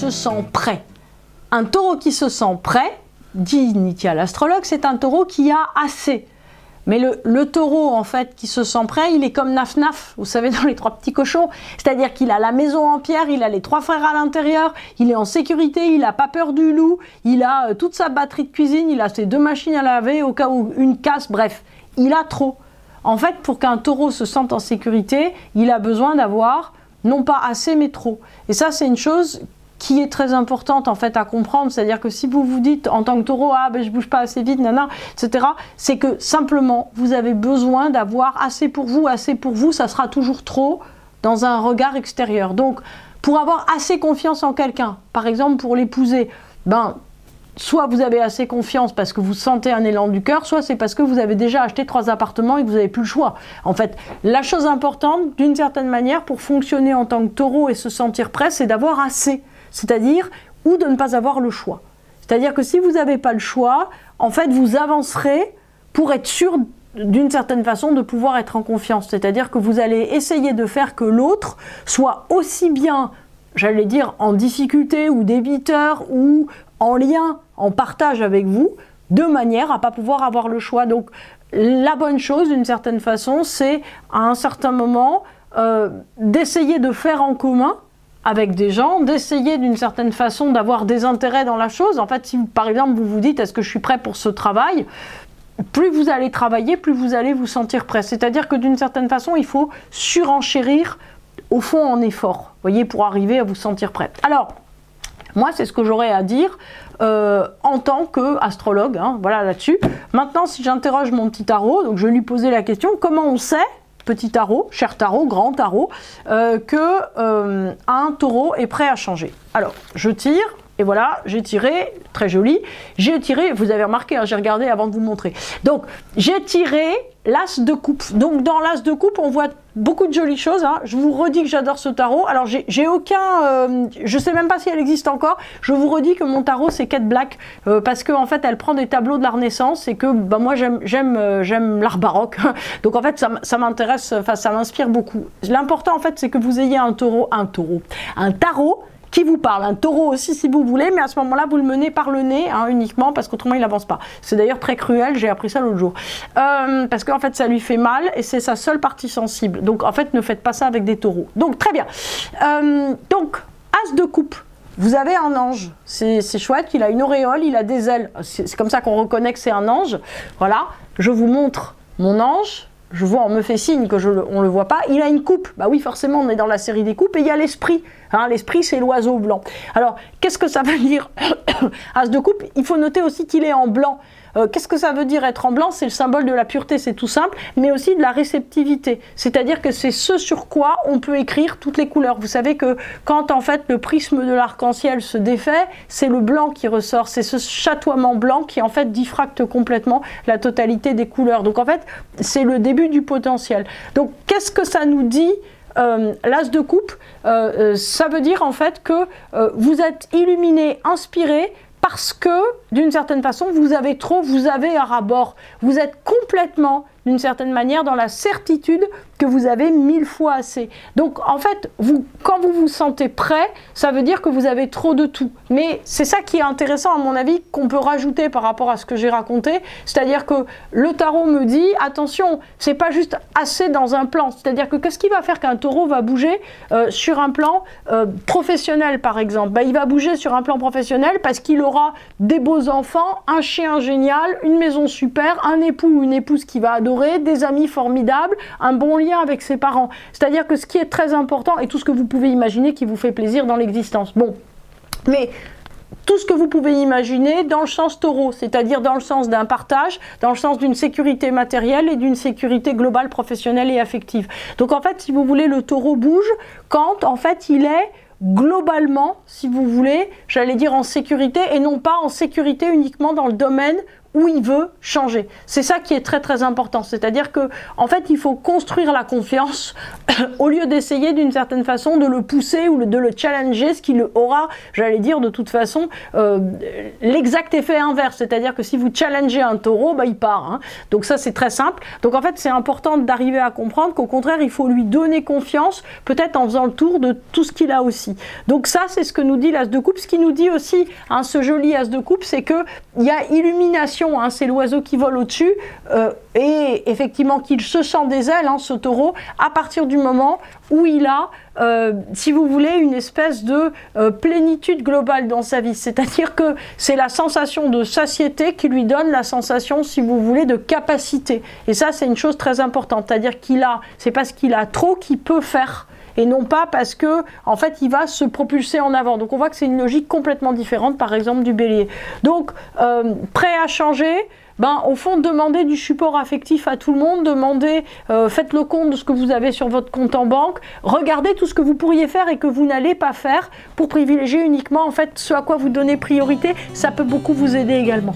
se sent prêt. Un taureau qui se sent prêt, dit Nithya l'astrologue, c'est un taureau qui a assez. Mais le taureau, en fait, qui se sent prêt, il est comme Naf Naf, vous savez, dans les 3 petits cochons. C'est-à-dire qu'il a la maison en pierre, il a les 3 frères à l'intérieur, il est en sécurité, il n'a pas peur du loup, il a toute sa batterie de cuisine, il a ses 2 machines à laver au cas où une casse, bref, il a trop. En fait, pour qu'un taureau se sente en sécurité, il a besoin d'avoir, non pas assez, mais trop. Et ça, c'est une chose qui est très importante en fait à comprendre, c'est-à-dire que si vous vous dites en tant que taureau, ah ben je bouge pas assez vite, nana, etc., c'est que simplement vous avez besoin d'avoir assez pour vous, ça sera toujours trop dans un regard extérieur. Donc pour avoir assez confiance en quelqu'un, par exemple pour l'épouser, ben soit vous avez assez confiance parce que vous sentez un élan du cœur, soit c'est parce que vous avez déjà acheté 3 appartements et que vous n'avez plus le choix. En fait, la chose importante, d'une certaine manière, pour fonctionner en tant que taureau et se sentir prêt, c'est d'avoir assez. C'est-à-dire, ou de ne pas avoir le choix. C'est-à-dire que si vous n'avez pas le choix, en fait, vous avancerez pour être sûr, d'une certaine façon, de pouvoir être en confiance. C'est-à-dire que vous allez essayer de faire que l'autre soit aussi bien, j'allais dire, en difficulté ou débiteur ou en lien, en partage avec vous, de manière à ne pas pouvoir avoir le choix. Donc, la bonne chose, d'une certaine façon, c'est, à un certain moment, d'essayer de faire en commun avec des gens, d'essayer d'une certaine façon d'avoir des intérêts dans la chose. En fait, si par exemple vous vous dites est-ce que je suis prêt pour ce travail, plus vous allez travailler, plus vous allez vous sentir prêt. C'est-à-dire que d'une certaine façon, il faut surenchérir au fond en effort, voyez, pour arriver à vous sentir prêt. Alors, moi, c'est ce que j'aurais à dire en tant qu'astrologue, hein, voilà là-dessus. Maintenant, si j'interroge mon petit tarot, donc je vais lui poser la question, comment on sait, petit tarot, cher tarot, grand tarot, un taureau est prêt à changer. Alors, je tire, et voilà, j'ai tiré, très joli, j'ai tiré, vous avez remarqué, hein, j'ai regardé avant de vous montrer. Donc, j'ai tiré l'as de coupe. Donc, dans l'as de coupe, on voit beaucoup de jolies choses. Hein. Je vous redis que j'adore ce tarot. Alors, j'ai aucun... je sais même pas si elle existe encore. Je vous redis que mon tarot, c'est Kate Black, parce qu'en fait, elle prend des tableaux de la Renaissance et que bah, moi, j'aime l'art baroque. Donc, en fait, ça m'intéresse, enfin, ça m'inspire beaucoup. L'important, en fait, c'est que vous ayez un tarot qui vous parle, un taureau aussi si vous voulez, mais à ce moment-là, vous le menez par le nez, hein, uniquement, parce qu'autrement, il n'avance pas. C'est d'ailleurs très cruel, j'ai appris ça l'autre jour. Parce qu'en fait, ça lui fait mal, et c'est sa seule partie sensible. Donc, en fait, ne faites pas ça avec des taureaux. Donc, très bien. Donc, as de coupe. Vous avez un ange, c'est chouette, il a une auréole, il a des ailes. C'est comme ça qu'on reconnaît que c'est un ange. Voilà, je vous montre mon ange. Je vois, on me fait signe que on ne le voit pas. Il a une coupe. Bah oui, forcément, on est dans la série des coupes. Et il y a l'esprit. Hein, l'esprit, c'est l'oiseau blanc. Alors, qu'est-ce que ça veut dire as de coupe? Il faut noter aussi qu'il est en blanc. Qu'est-ce que ça veut dire être en blanc? C'est le symbole de la pureté, c'est tout simple, mais aussi de la réceptivité. C'est-à-dire que c'est ce sur quoi on peut écrire toutes les couleurs. Vous savez que quand en fait le prisme de l'arc-en-ciel se défait, c'est le blanc qui ressort. C'est ce chatoiement blanc qui en fait diffracte complètement la totalité des couleurs. Donc en fait, c'est le début du potentiel. Donc qu'est-ce que ça nous dit? L'as de coupe, ça veut dire en fait que vous êtes illuminé, inspiré, parce que, d'une certaine façon, vous avez à ras-bord. Vous êtes complètement, d'une certaine manière, dans la certitude que vous avez 1000 fois assez. Donc, en fait, quand vous vous sentez prêt, ça veut dire que vous avez trop de tout. Mais c'est ça qui est intéressant, à mon avis, qu'on peut rajouter par rapport à ce que j'ai raconté. C'est-à-dire que le tarot me dit, attention, c'est pas juste assez dans un plan. C'est-à-dire que qu'est-ce qui va faire qu'un taureau va bouger sur un plan professionnel, par exemple? Ben, il va bouger sur un plan professionnel parce qu'il aura des beaux enfants, un chien génial, une maison super, un époux ou une épouse qui va adorer, des amis formidables, un bon lien avec ses parents. C'est-à-dire que ce qui est très important, et tout ce que vous pouvez imaginer qui vous fait plaisir dans l'existence. Bon, mais tout ce que vous pouvez imaginer dans le sens taureau, c'est-à-dire dans le sens d'un partage, dans le sens d'une sécurité matérielle et d'une sécurité globale, professionnelle et affective. Donc en fait, si vous voulez, le taureau bouge quand en fait il est globalement, si vous voulez, j'allais dire en sécurité, et non pas en sécurité uniquement dans le domaine où il veut changer. C'est ça qui est très très important, c'est-à-dire que en fait il faut construire la confiance au lieu d'essayer d'une certaine façon de le pousser ou de le challenger, ce qui aura, j'allais dire de toute façon, l'exact effet inverse, c'est-à-dire que si vous challengez un taureau, bah, il part. Hein. Donc ça c'est très simple. Donc en fait c'est important d'arriver à comprendre qu'au contraire il faut lui donner confiance, peut-être en faisant le tour de tout ce qu'il a aussi. Donc ça c'est ce que nous dit l'as de coupe. Ce qui nous dit aussi, hein, ce joli as de coupe, c'est que il y a illumination, hein, c'est l'oiseau qui vole au-dessus, et effectivement qu'il se sent des ailes, hein, ce taureau, à partir du moment où il a, si vous voulez, une espèce de plénitude globale dans sa vie. C'est-à-dire que c'est la sensation de satiété qui lui donne la sensation, si vous voulez, de capacité. Et ça, c'est une chose très importante. C'est-à-dire qu'il a, c'est parce qu'il a trop qu'il peut faire. Et non pas parce que, en fait, il va se propulser en avant. Donc on voit que c'est une logique complètement différente, par exemple, du bélier. Donc, prêt à changer, ben, au fond, demandez du support affectif à tout le monde, demandez, faites le compte de ce que vous avez sur votre compte en banque, regardez tout ce que vous pourriez faire et que vous n'allez pas faire pour privilégier uniquement, en fait, ce à quoi vous donnez priorité. Ça peut beaucoup vous aider également.